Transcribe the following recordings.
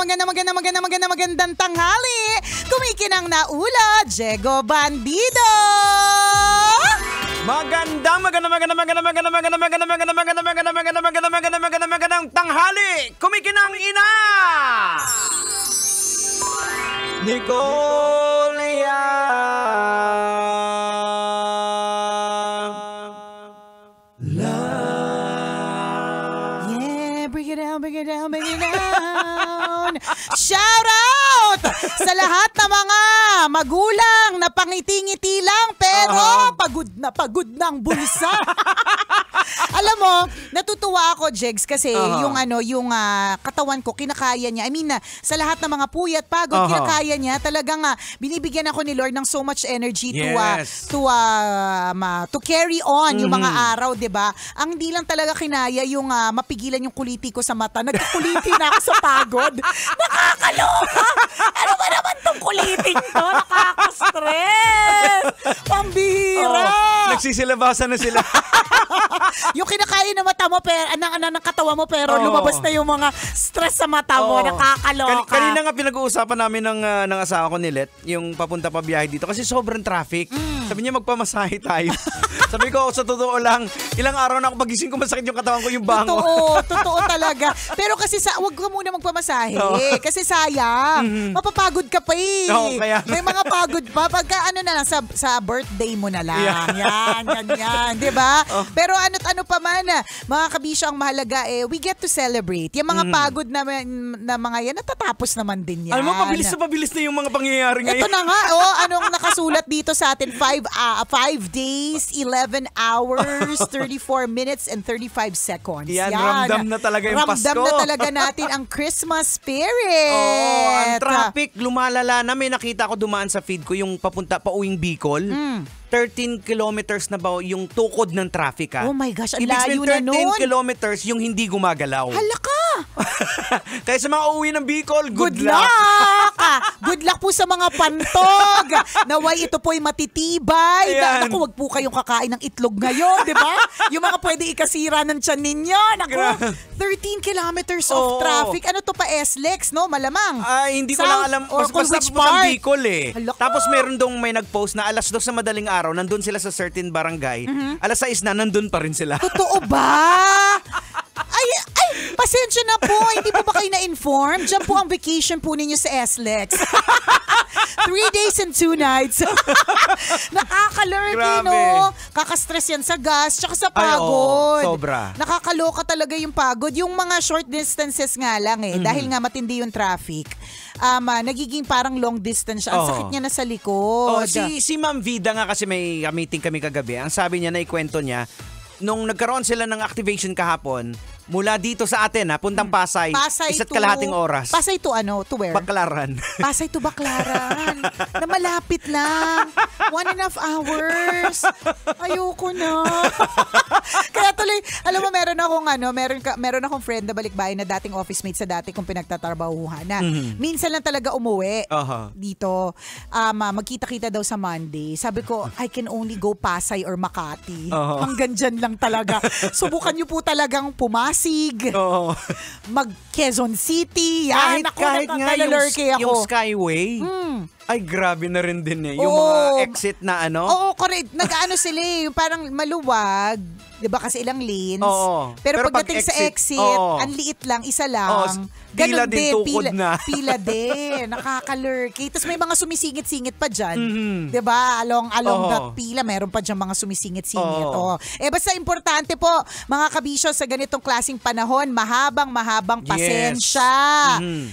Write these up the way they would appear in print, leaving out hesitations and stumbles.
magandang tanghali. Kumikinang na ula, Diego Bandido. Magandang tanghali. Kumikinang ina. Nicolea. Bring it down. Shout out sa lahat ng mga magulang na pangiti-ngiti lang pero pagod na ang bulsa. Alam mo, natutuwa ako, Jegs, kasi yung katawan ko kinakaya niya. I mean, sa lahat ng mga puyat, pagod, kinakaya niya. Talagang binibigyan ako ni Lord ng so much energy to carry on yung mga araw, 'di ba? Ang hindi lang talaga kinaya yung mapigilan yung kuliti ko sa mata. Nagkukuliti na ako sa pagod. Nakakaloka! Ano ba naman tong kuliting to? Nakaka-stress! Pambihira! Nagsisilabasan na sila. Yung kinakain na mata mo, pero ng katawan mo, pero lumabas na yung mga stress sa mata mo. Nakakaloka. Kanina nga pinag-uusapan namin ng asawa ko ni Let, yung papunta pa biyahe dito kasi sobrang traffic. Sabi niya magpamasahe tayo. Sabi ko, sa totoo lang, ilang araw na ako pagising ko masakit yung katawan ko, yung bango. Totoo talaga. Pero kasi wag ka muna magpamasahe. Kasi sayang. Mapapagod ka pa eh. Kaya. May mga pagod pa. Pagka sa birthday mo na lang. Yan. Diba? Pero ano pa man, mga kabisyo, ang mahalaga we get to celebrate. Yung mga pagod na mga yan, natatapos naman din yan. Alam mo, pabilis na yung mga pangyayari ngayon. Ito na nga, anong nakasulat dito sa atin? 5 days, 11 hours, 34 minutes, and 35 seconds. Yan. Ramdam na talaga yung Pasko. Ramdam na talaga natin ang Christmas spirit. Ang traffic, lumalala na. May nakita ko dumaan sa feed ko yung pauwing Bicol. 13 kilometers na ba yung tukod ng traffic Oh my gosh, ang layo na nun. 13 kilometers yung hindi gumagalaw. Hala ka! Kaya sa mga uuwi ng Bicol, good luck! Good luck po sa mga pantog. Naway ito po'y matitibay. Naku, wag po kayong kakain ng itlog ngayon, di ba? Yung mga pwede ikasira ng tiyan ninyo. Naku, 13 kilometers of traffic. Ano to pa, SLEX, no? Malamang. Ay, hindi ko lang alam. Basta sa Bicol eh. Tapos meron may nag-post na alas 2 sa madaling araw, nandun sila sa certain barangay. Alas 6 na, nandun pa rin sila. Totoo ba? Ay, pasensya na po. Hindi po ba kayo na-inform? Diyan po ang vacation po ninyo sa SLEX. 3 days and 2 nights. Nakakalurky, no? Kakastress yan sa gas, tsaka sa pagod. Sobra. Nakakaloka talaga yung pagod. Yung mga short distances nga lang dahil nga matindi yung traffic. Nagiging parang long distance siya. Ang sakit niya na sa likod. Si Ma'am Vida nga kasi may meeting kami kagabi. Ang sabi niya, naikwento niya, nung nagkaroon sila ng activation kahapon, mula dito sa atin puntang Pasay, isa't kalahating oras. Pasay to where? Baklaran. Pasay to Baklaran. Na malapit lang. 1.5 hours. Ayoko na. Kaya tuloy, alam mo, meron akong friend na balikbayan na dating office mate sa dati kong pinagtatrabahuhan na minsan lang talaga umuwi dito. Magkita-kita daw sa Monday. Sabi ko, I can only go Pasay or Makati. Hanggang dyan lang talaga. Subukan niyo po talagang pumasig. Mag Quezon City. Kahit nga yung Skyway. Ay, grabe na rin din yung mga exit na Oo, correct. Nag-ano sila yung parang maluwag. Diba kasi ilang lanes. Pero pagdating sa exit, ang liit lang, isa lang. Pila din, tukod na. Pila din. Nakakalurky. Tapos may mga sumisingit-singit pa dyan. Diba? Along that pila, meron pa dyan mga sumisingit-singit. Basta importante po, mga kabisyo, sa ganitong klaseng panahon, mahabang pasensya.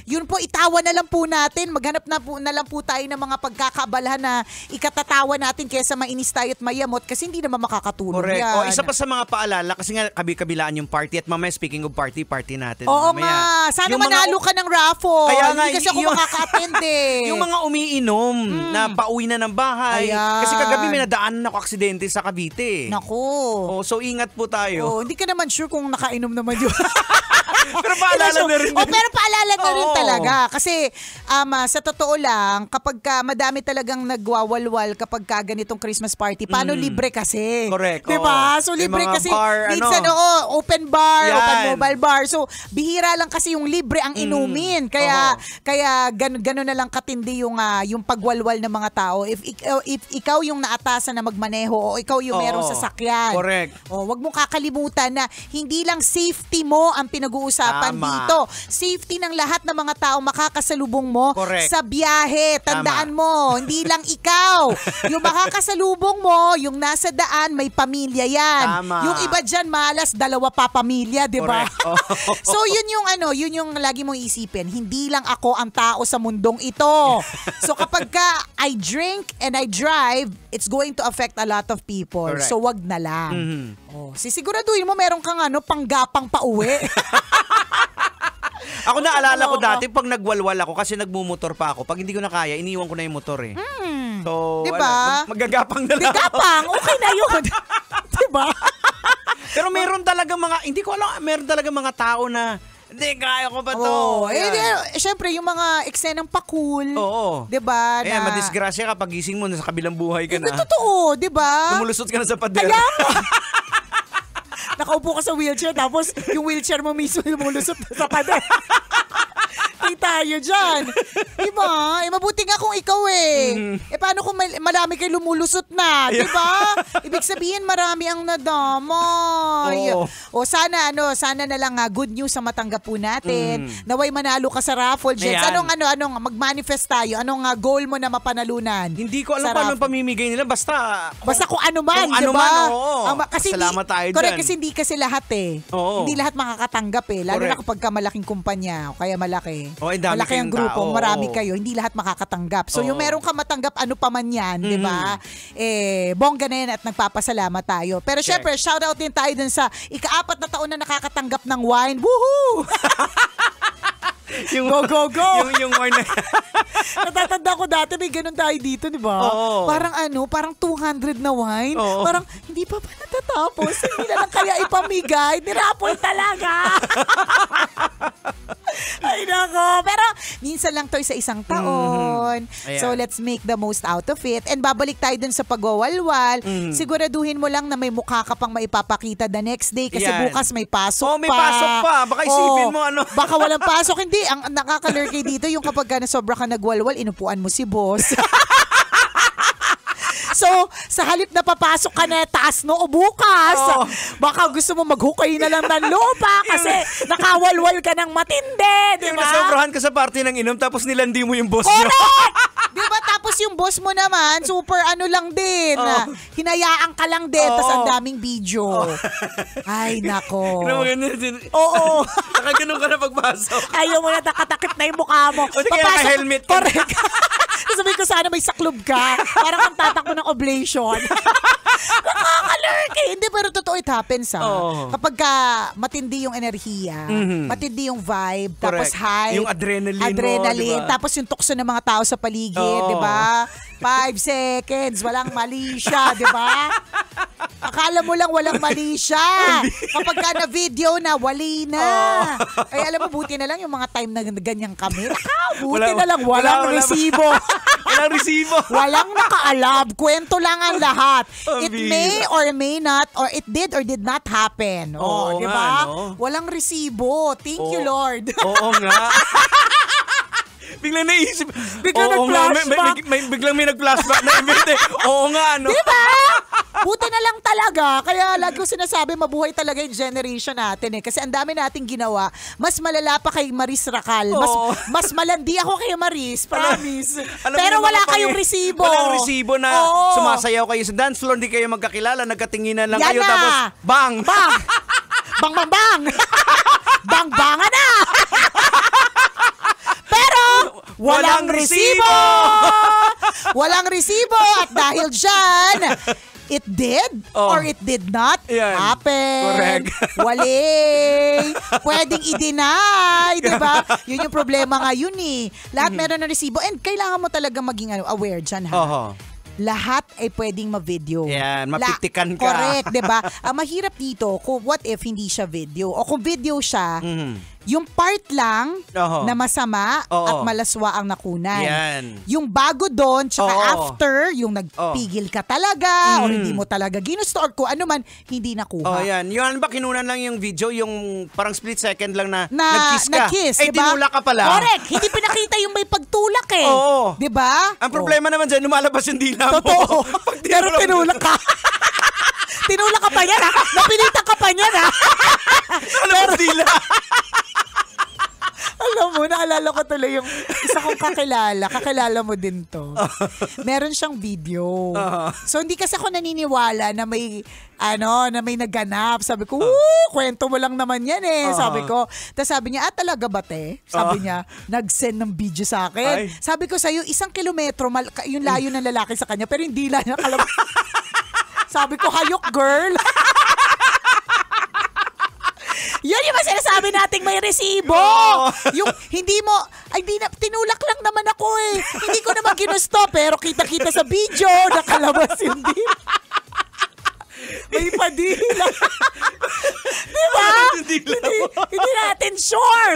Yun po, itawa na lang po natin. Maghanap na lang po tayo ng mga pagkakaabalahan na ikatatawa natin kaysa mainis tayo at mayamot kasi hindi naman makakatulong yan. Isa pa sa mga paalala, kasi nga kabi-kabilaan yung party at mamaya speaking of party natin. Oo nga. Sana manalo ka ng raffle. Kaya nga, hindi kasi ako makaka-attend Yung mga umiinom na pauwi na ng bahay. Kasi kagabi may nadaanan ako aksidente sa Cavite. Naku. So ingat po tayo. Hindi ka naman sure kung nakainom naman yun. Pero paalala na rin. Pero paalala na rin talaga. Kasi sa totoo lang, kapag kapag madami talagang nagwawalwal kapag ganitong Christmas party, paano libre kasi? Correct. Diba? So May libre mga kasi, bar, minsan open bar, Yan. open mobile bar. So bihira lang kasi yung libre ang inumin. Kaya gano'n na lang katindi yung pagwalwal ng mga tao. If ikaw yung naatasan na magmaneho o ikaw yung merong sasakyan. Correct. Wag mong kakalimutan na hindi lang safety mo ang pinag-uusapan dito. Safety ng lahat ng mga tao makakasalubong mo sa biyahe. Tandaan mo, hindi lang ikaw. Yung makakasalubong mo, yung nasa daan, may pamilya yan. Tama. Yung iba dyan, malas, 2 pa pamilya, di ba? So yun yung lagi mong isipin. Hindi lang ako ang tao sa mundong ito. So kapag I drink and I drive, it's going to affect a lot of people. Correct. So wag na lang. Sisiguraduhin mo meron kang panggapang pauwi. Ako naalala ko dati pag nagwalwal ako kasi nagmumotor pa ako. Pag hindi ko na kaya, iniwan ko na yung motor eh. So, diba? Magagapang na lang. Gagapang, okay na yun. Diba? Pero meron talaga hindi ko alam, meron talaga mga tao na, hindi, kaya ko ba to? Siyempre, yung mga eksenang pakul. Oo. Diba? Madisgrasya ka, pagising mo, nasa kabilang buhay ka na. Totoo, diba? Lumulusot ka na sa pader. Alam mo! Nakaupo ka sa wheelchair, tapos yung wheelchair mo mismo lumulusot sa pader. Tay tayo dyan. Diba? Mabuti nga kung ikaw paano kung marami kayo lumulusot na? Diba? Ibig sabihin marami ang nadamay. Sana na lang good news ang matanggap po natin. Naway manalo ka sa raffle, Jets. Anong mag-manifest tayo? Anong goal mo na mapanalunan? Hindi ko alam paano pamimigay nila. Basta kung ano man, kung ano diba? man, oo. Salamat tayo dyan. Correct, kasi hindi kasi lahat Oo. Hindi lahat makakatanggap Lalo na kapag malaking kumpanya o kaya malaki. Dami malaki ang grupo, tao. marami kayo, hindi lahat makakatanggap. So yung meron ka matanggap, ano pa man yan, di ba? Bongga na yan at nagpapasalamat tayo. Pero syempre, shoutout din tayo dun sa ika-4 na taon na nakakatanggap ng wine. Woohoo! Go! Yung wine na... Natatanda ko dati, may ganun tayo dito, di ba? Parang 200 na wine. Parang, hindi pa natatapos. Hindi na lang kaya ipamigay. Nirapol talaga. Ay, nako. Pero, minsan lang to sa isang taon. So, let's make the most out of it. And babalik tayo dun sa pagwawalwal. Siguraduhin mo lang na may mukha ka pang maipapakita the next day kasi bukas may pasok pa. May pasok pa. Baka isipin mo Baka walang pasok. Hindi. Ang nakakalurkay dito, yung kapag na sobra ka nagwalwal, inupuan mo si boss. So, sa halip na papasok ka na taas no o bukas, baka gusto mo maghukay na lang ng lupa kasi nakawalwal ka ng matindi, di ba? Yung nasobrahan ka sa party ng inom tapos nilandi mo yung boss niyo. Di ba? Tapos yung boss mo naman, super lang din. Hinayaan ka lang din, tapos ang daming video. Ay, nako. Oo. Nakaganon ka na pagpasok. Ayaw mo na nakatakip na yung mukha mo. O sige, naka-helmet ka. Correct. Sabihin ko sana may saklob ka. Parang kang tatakbo ng oblation. Nakakalurky. Hindi, pero totoo it happens kapag matindi yung enerhiya, matindi yung vibe, tapos high. Yung adrenaline mo, diba? Tapos yung tukso ng mga tao sa paligid, di ba? 5 seconds, walang mali siya, di ba? Akala mo lang walang mali siya. Kapag na video na, wali na. Kaya alam mo, buti na lang yung mga time na ganyan kami. Buti na lang, walang resibo. Walang resibo. Walang nakaalab. Kwento lang ang lahat. It may or may not, or it did or did not happen. Di ba? Walang resibo. Thank you, Lord. Oo nga. Biglang naisip. Nag-flashback. Biglang may nag-flashback na event Oo nga, Diba? Buti na lang talaga. Kaya lagi ko sinasabi, mabuhay talaga yung generation natin Kasi ang dami nating ginawa. Mas malala pa kay Maris Racal. Mas malandi ako kay Maris. Promise. Pero wala kayong resibo. Walang resibo na sumasayaw kayo sa dance floor. Hindi kayo magkakilala. Nagkatinginan lang kayo. Na. Tapos, bang! Bang! Bang! Bang-bangan na! Pero, walang resibo! Walang resibo! At dahil dyan, it did or it did not happen. Correct. Wali. Pwedeng i-deny, di ba? Yun yung problema nga yun Lahat meron ng resibo and kailangan mo talaga maging aware dyan ha. lahat ay pwedeng ma-video. Yan, mapitikan ka. Correct, 'di ba? Ang mahirap dito, kung what if hindi siya video o kung video siya, yung part lang na masama at malaswa ang nakunan. Yan. Yung bago doon, tsaka after, yung nagpigil ka talaga or hindi mo talaga ginusto or kung ano man, hindi nakuha. Yan. Yung ba kinunan lang yung video, yung parang split second lang na nag-kiss ka. Nag-kiss, diba? Tinulak ka pala. Correct. Hindi pinakita yung may pagtulak eh. Oo. Diba? Ang problema naman dyan, lumalabas yung dila mo. Totoo. Pero tinulak ka. Tinulak ka pa yan ha. Napilitan ka pa yan ha. Nalabas dila. Alam mo, naalala ko tuloy yung isa kong kakilala mo din to. Meron siyang video. So hindi kasi ako naniniwala na may nagganap. Sabi ko, kwento mo lang naman yan eh. Sabi ko. Tapos sabi niya, talaga ba te? Sabi niya, nag-send ng video sa akin. Sabi ko sa'yo, 1 kilometro yung layo ng lalaki sa kanya, pero hindi lang nakalabas. Sabi ko, hayok girl. Yan yung sinasabi nating may resibo. Yung hindi mo, tinulak lang naman ako eh. Hindi ko naman ginusto, pero kita-kita sa video, nakalabas hindi. May padila. Diba? Hindi natin sure.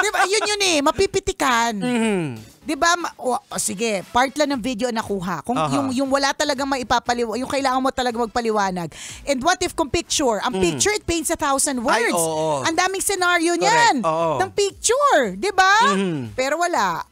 Diba? Yun eh, mapipitikan. Diba? Sige, part lang ng video nakuha. Kung yung wala talagang maipapaliwanag, yung kailangan mo talaga magpaliwanag. And what if kung picture? Ang picture, it paints 1,000 words. Ang daming scenario niyan. Ng picture. Diba? Pero wala.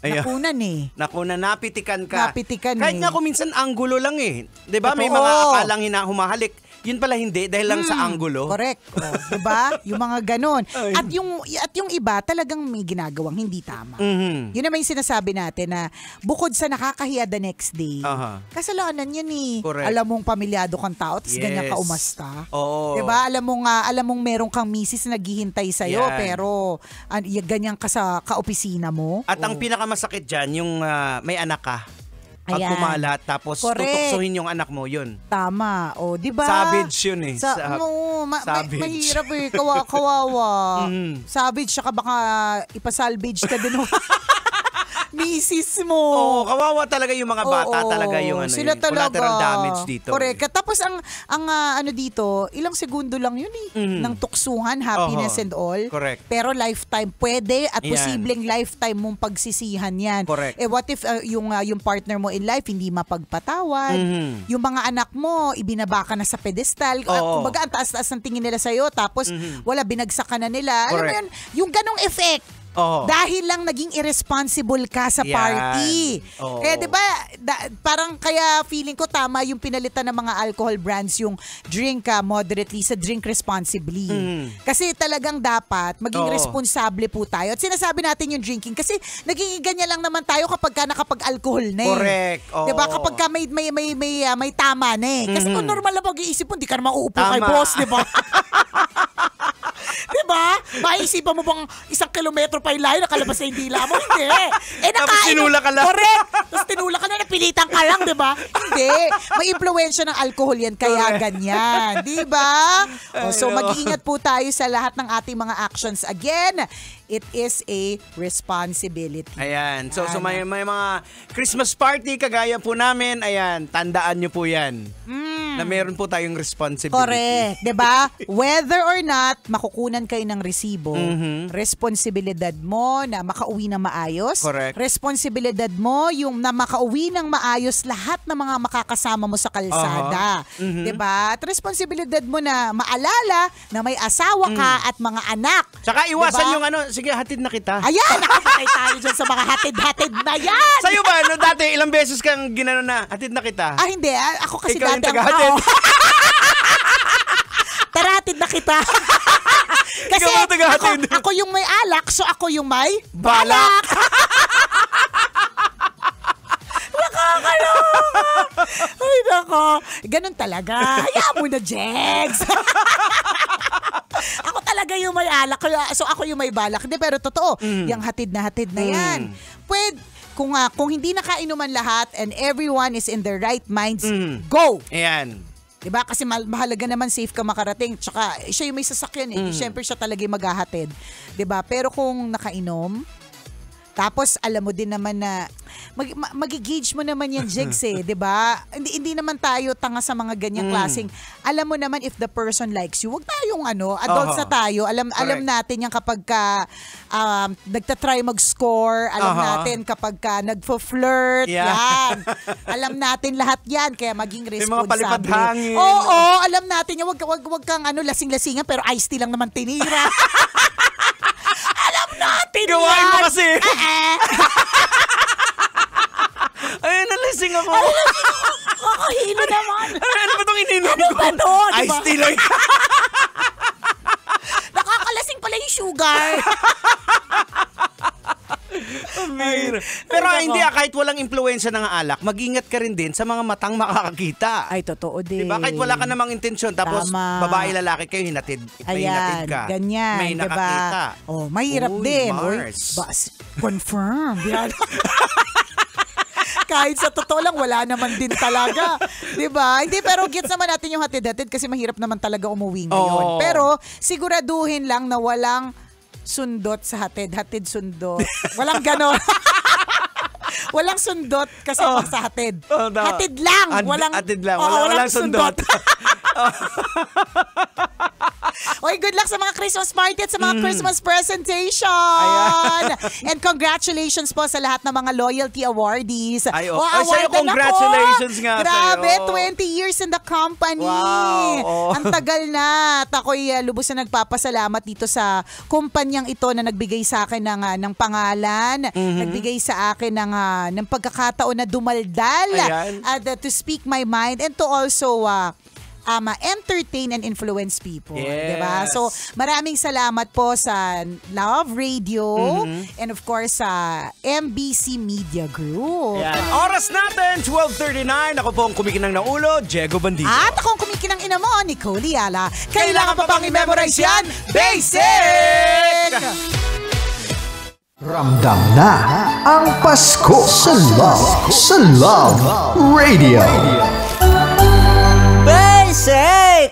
Nakunan eh. Napitikan ka. Kahit nga kung minsan anggulo lang eh. 'Di ba? May mga akalang humahalik. Yun pala hindi dahil lang sa anggulo. Correct. Diba? Yung mga ganon. At yung iba talagang may ginagawang hindi tama. Yun naman yung sinasabi natin na bukod sa nakakahiya the next day, kasalanan yun eh. Correct. Alam mong pamilyado kang tao tapos ganyan ka umasta. Diba? Alam mong merong kang misis na naghihintay sa'yo pero ganyan ka sa kaopisina mo. At ang pinakamasakit dyan, yung may anak ka. Pag kumalat, tapos tutuksohin yung anak mo, yun. Tama. Diba? Savage yun eh. Savage. Mahirap eh. Kawawa. Savage, saka baka ipasalvage ka din. Misis mo. Kawawa talaga yung mga bata talaga yung sila yung collateral damage dito. Correct. Tapos ang dito, ilang segundo lang yun eh. Ng tuksuhan, happiness and all. Correct. Pero lifetime pwede at posibleng lifetime mong pagsisihan yan. Correct. What if yung partner mo in life hindi mapagpatawad? Yung mga anak mo, ibinaba ka na sa pedestal. Kumbaga, ang taas-taas ng tingin nila sa'yo tapos wala, binagsak ka na nila. Alam mo yun, yung ganong effect. Dahil lang naging irresponsible ka sa party. Kaya 'di ba, parang kaya feeling ko tama yung pinalitan ng mga alcohol brands yung drink moderately sa drink responsibly. Kasi talagang dapat maging responsable po tayo. At sinasabi natin yung drinking kasi naging ganyan lang naman tayo kapag ka nakapag-alcohol na eh. Correct. 'Di ba? Kapag ka may tama na eh. Kasi kung normal na pag-iisip mo, hindi ka na mauupo kay boss, 'di ba? Diba? Maisipan mo bang 1 kilometro pa yung layo, nakalabas na yung dila mo? Hindi. Tapos tinulak ka lang. Correct. Tapos tinulak ka na, napilitan ka lang, diba? Hindi. May impluwensya ng alcohol yan, kaya ganyan. Diba? So mag-iingat po tayo sa lahat ng ating mga actions. Again, it is a responsibility. Ayan. So may mga Christmas party kagaya po namin. Ayan, tandaan nyo po yan. Na meron po tayong responsibility. Correct. Diba? Whether or not makukunan kayo ng resibo, responsibilidad mo na makauwi ng maayos. Correct. Responsibilidad mo yung na makauwi ng maayos lahat ng mga makakasama mo sa kalsada. Diba? At responsibilidad mo na maalala na may asawa ka at mga anak. Tsaka iwasan diba? yung sige, hatid na kita. Ayan, nakapatay tayo dyan sa mga hatid-hatid na yan. Sa'yo ba, dati ilang beses kang ginano na, hatid na kita? Hindi. Ako kasi ikaw dati ang tagahatid. Tara, hatid na kita. Kasi ako yung may alak, so ako yung may balak. Nakakaloka. Ay, nako. Ganun talaga. Hayaan mo na, Jegs. Ako talaga yung may alak. So ako yung may balak. Hindi, pero totoo. Yung hatid na yan. Pwede, kung hindi nakainuman lahat and everyone is in their right minds, go! Ayan. Diba? Kasi mahalaga naman safe ka makarating. Tsaka siya yung may sasakyan eh. Siyempre siya talaga yung maghahatid. Diba? Pero kung nakainom, Tapos alam mo din naman na mag-gauge mo naman yan, Jigs eh, 'di ba? Hindi naman tayo tanga sa mga ganyang klaseng. Alam mo naman if the person likes you. Wag tayong adults na tayo. Alam natin yan kapag ka nagta-try mag-score, alam natin kapag ka nagfo-flirt, yan. Alam natin lahat yan kaya maging responsable. May mga palipad hangin. Oo, alam natin yan. Wag kang lasing-lasingan pero iced tea lang naman tinira. Alam natin yan. Gawain mo kasi. Ayun, nalasing ako. Kakahilo naman. Ano ba itong ininom ko? Ano ba ito? Iced tea lang. Nakakalasing pala yung sugar. Pero hindi kahit walang impluwensya ng alak, mag-ingat ka rin din sa mga matang makakakita. Ay, totoo din. Diba? Kahit wala ka namang intensyon, tapos babae, lalaki kayo, hinatid. May hinatid ka. Ganyan. May nakakita. Oh, mahirap din. Mars. Confirm. Kahit sa totoo lang, wala naman din talaga. Diba? Hindi, pero gets naman natin yung hatid-hatid kasi mahirap naman talaga umuwi ngayon. Pero siguraduhin lang na walang sundot sa hatid. Hatid sundot. Walang ganon. Walang sundot kasi sa hatid. Hatid lang. Hatid lang. Walang sundot. Oy, good luck sa mga Christmas party at sa mga Christmas presentation. And congratulations po sa lahat ng mga loyalty awardees. Sa'yo, congratulations nga Grabe, sa'yo. 20 years in the company. Wow. Ang tagal na. At ako'y lubos na nagpapasalamat dito sa kumpanyang ito na nagbigay sa akin ng pangalan, nagbigay sa akin ng pagkakataon na dumaldal at to speak my mind and to also entertain and influence people. Yes. Diba? So, maraming salamat po sa Love Radio and of course sa MBC Media Group. Oras natin, 12:39. Ako po ang kumikinang na ulo, Diego Bandido. At ako ang kumikinang ina mo, Nicole Liala. Kailangan pa bang i-memorize yan? Basic! Ramdam na ang Pasko sa Love Radio. Basic!